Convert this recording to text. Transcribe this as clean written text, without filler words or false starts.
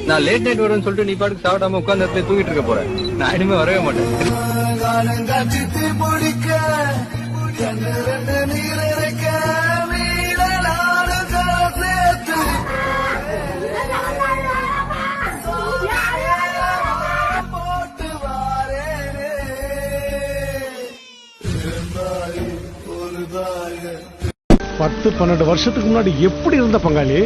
நான் late night வருவேன்னு சொல்லிட்டு நீ பாட்டுக்கு சாப்பிடாம உட்கார்ந்து இடத்துல தூங்கிட்டு இருக்க போறேன். நான் இனிமே வரவே மாட்டேன். பத்து 12 வருஷத்துக்கு முன்னாடி எப்படி இருந்த பங்காளி?